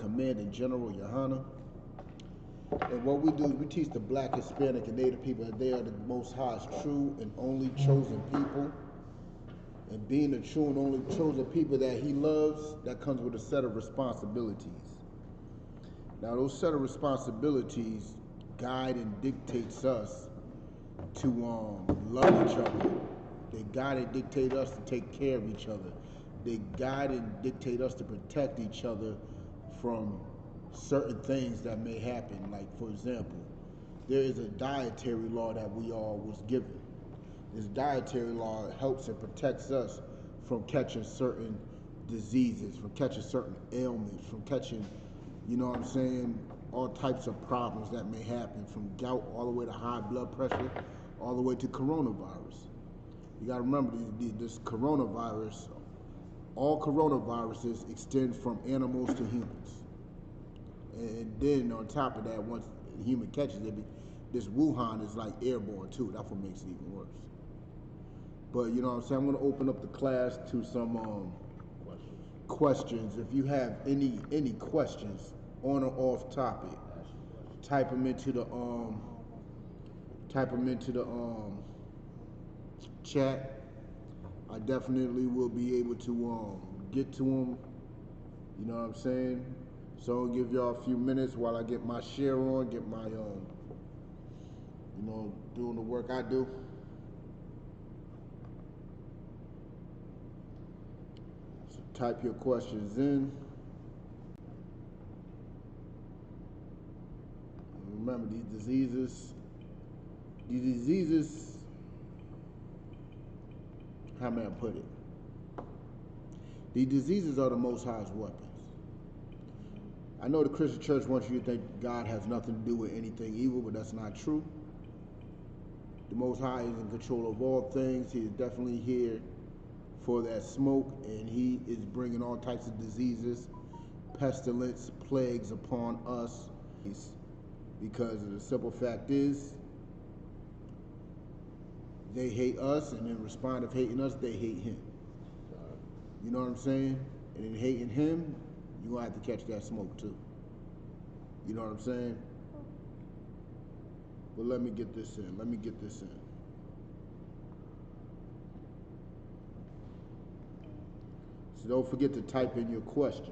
Commanding General, Your Honor. And what we do is we teach the Black, Hispanic, and Native people that they are the Most High's true and only chosen people. And being the true and only chosen people that He loves, that comes with a set of responsibilities. Now, those set of responsibilities guide and dictates us to love each other. They guide and dictate us to take care of each other. They guide and dictate us to protect each other from certain things that may happen. Like, for example, there is a dietary law that we all was given. This dietary law helps and protects us from catching certain diseases, from catching certain ailments, from catching, you know what I'm saying, all types of problems that may happen, from gout all the way to high blood pressure, all the way to coronavirus. You got to remember this coronavirus, all coronaviruses extend from animals to humans. And then on top of that, once the human catches it, this Wuhan is like airborne too. That's what makes it even worse. But you know what I'm saying? I'm going to open up the class to some questions. If you have any questions on or off topic, type them into the chat. I definitely will be able to get to them. You know what I'm saying? So I'll give y'all a few minutes while I get my share on, get my doing the work I do. So type your questions in. And remember, these diseases, how may I put it? These diseases are the Most High's weapons. I know the Christian church wants you to think God has nothing to do with anything evil, but that's not true. The Most High is in control of all things. He is definitely here for that smoke, and He is bringing all types of diseases, pestilence, plagues upon us. Because the simple fact is, they hate us, and in response of hating us, they hate Him. You know what I'm saying? And in hating Him, you're going to have to catch that smoke too. You know what I'm saying? But let me get this in. So don't forget to type in your questions.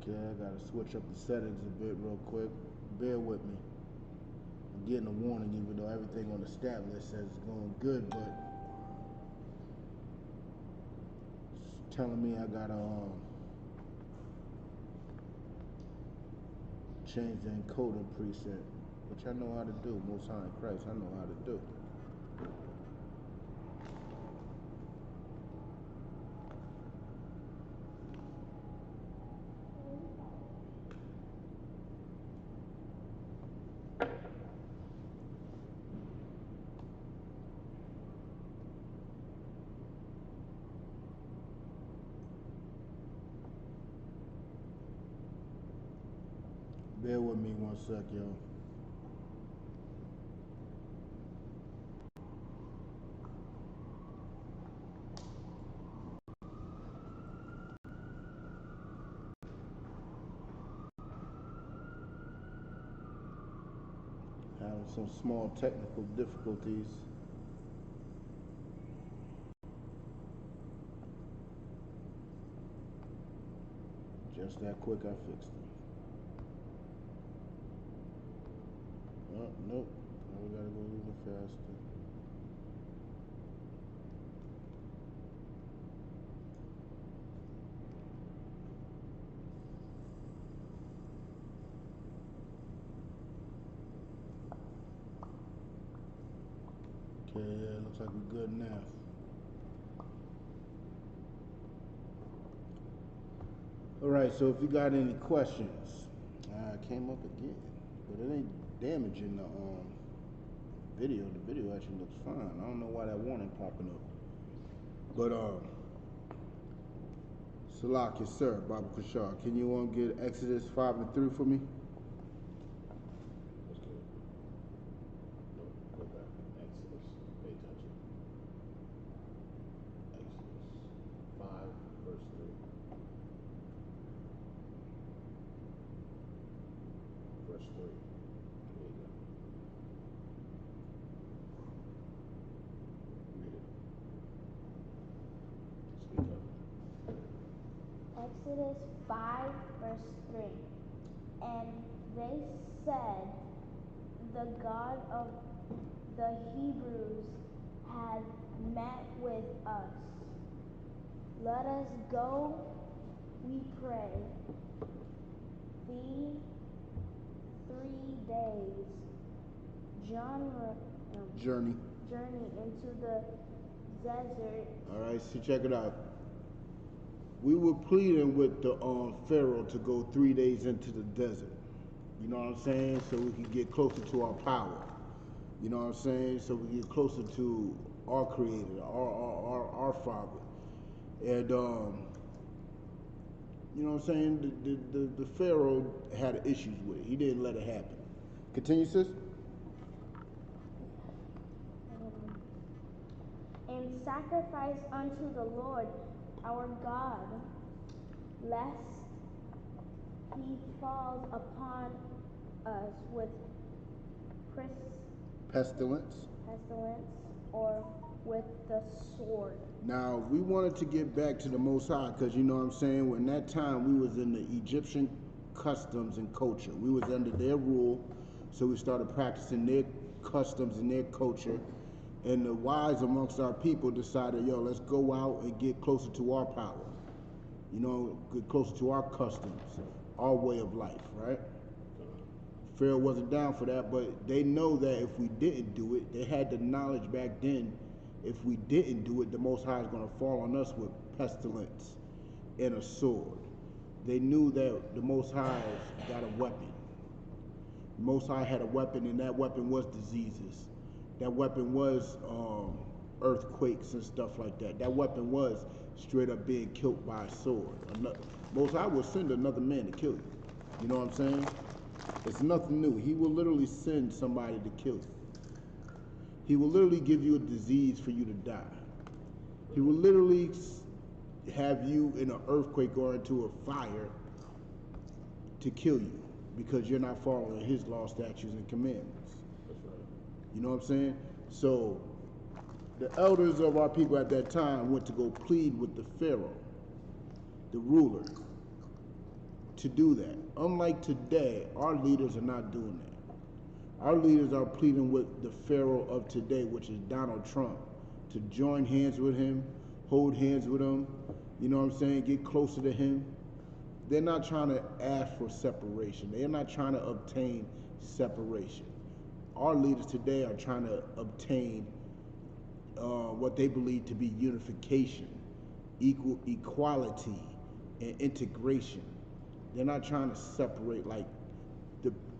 Okay, I gotta switch up the settings a bit real quick. Bear with me. I'm getting a warning even though everything on the stat list says it's going good, but it's telling me I gotta change the encoding preset, which I know how to do. Most High in Christ, I know how to do. Bear with me one sec, yo. Having some small technical difficulties. Just that quick, I fixed it. Oh, nope. Now we gotta go even faster. Okay, yeah, looks like we're good now. Alright, so if you got any questions, came up again, but it ain't damaging the video. The video actually looks fine. I don't know why that warning popping up. But Salak, yes sir, Baba Kushar. Can you get Exodus 5 and 3 for me? Let's go. No, go back. Exodus. Pay attention. Exodus 5, verse 3. Verse 3. There you go. Read it. Speak up. Exodus 5, verse 3. And they said, the God of the Hebrews has met with us. Let us go, we pray, thee 3 days Journey. into the desert. All right, so check it out. We were pleading with the Pharaoh to go 3 days into the desert. You know what I'm saying? So we could get closer to our power. You know what I'm saying? So we get closer to our Creator, our Father. And you know what I'm saying? The Pharaoh had issues with it. He didn't let it happen. Continue, sis. And sacrifice unto the Lord our God, lest he falls upon us with Pestilence. or with the sword. Now, we wanted to get back to the Most High because, you know what I'm saying, when that time we was in the Egyptian customs and culture. We was under their rule, so we started practicing their customs and their culture. And the wise amongst our people decided, yo, let's go out and get closer to our power. You know, get closer to our customs, our way of life, right? Pharaoh wasn't down for that, but they know that if we didn't do it, they had the knowledge back then, if we didn't do it, the Most High is going to fall on us with pestilence and a sword. They knew that the Most High got a weapon. The Most High had a weapon, and that weapon was diseases. That weapon was earthquakes and stuff like that. That weapon was straight up being killed by a sword. Most High will send another man to kill you. You know what I'm saying? It's nothing new. He will literally send somebody to kill you. He will literally give you a disease for you to die. He will literally have you in an earthquake or into a fire to kill you because you're not following his law, statutes, and commandments. That's right. You know what I'm saying? So the elders of our people at that time went to go plead with the Pharaoh, the ruler, to do that. Unlike today, our leaders are not doing that. Our leaders are pleading with the Pharaoh of today, which is Donald Trump, to join hands with him, hold hands with him, you know what I'm saying, get closer to him. They're not trying to ask for separation. They're not trying to obtain separation. Our leaders today are trying to obtain what they believe to be unification, equality, and integration. They're not trying to separate like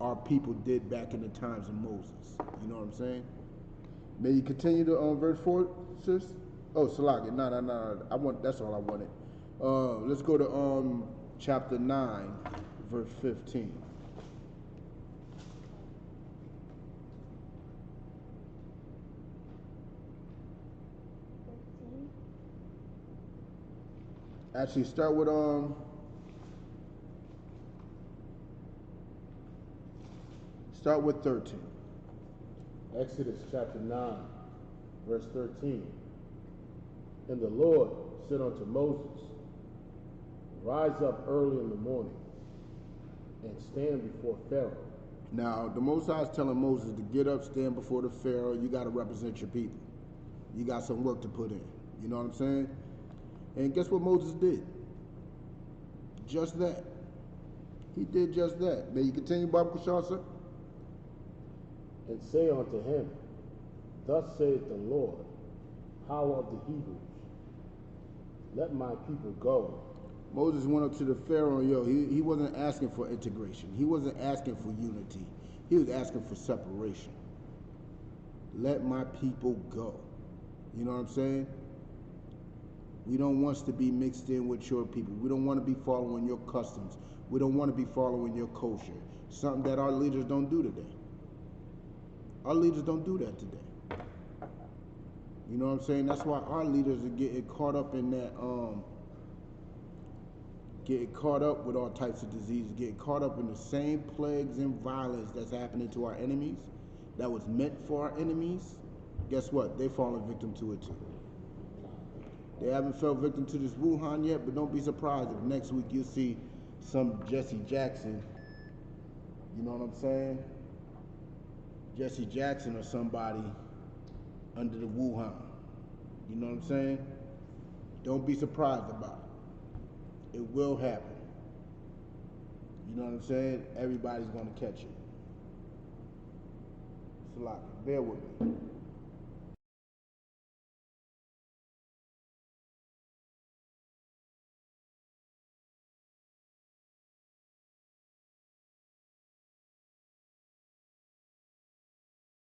our people did back in the times of Moses. You know what I'm saying? May you continue to verse 4, sis? Oh, Salaki. No. That's all I wanted. Let's go to chapter 9, verse 15. Actually, start with 13. Exodus chapter 9, verse 13. And the Lord said unto Moses, rise up early in the morning and stand before Pharaoh. Now, the Most High is telling Moses to get up, stand before the Pharaoh. You got to represent your people. You got some work to put in. You know what I'm saying? And guess what Moses did? Just that. He did just that. May you continue, Baba Kushar, sir? And say unto him, thus saith the Lord, how of the Hebrews? Let my people go. Moses went up to the Pharaoh, he wasn't asking for integration. He wasn't asking for unity. He was asking for separation. Let my people go. You know what I'm saying? We don't want to be mixed in with your people. We don't want to be following your customs. We don't want to be following your culture. Something that our leaders don't do today. Our leaders don't do that today. You know what I'm saying? That's why our leaders are getting caught up in that, getting caught up with all types of diseases, getting caught up in the same plagues and violence that's happening to our enemies, that was meant for our enemies. Guess what? They falling victim to it too. They haven't fell victim to this Wuhan yet, but don't be surprised if next week you see some Jesse Jackson, you know what I'm saying? Jesse Jackson or somebody under the Wuhan. You know what I'm saying? Don't be surprised about it. It will happen. You know what I'm saying? Everybody's going to catch it. Salaki, bear with me.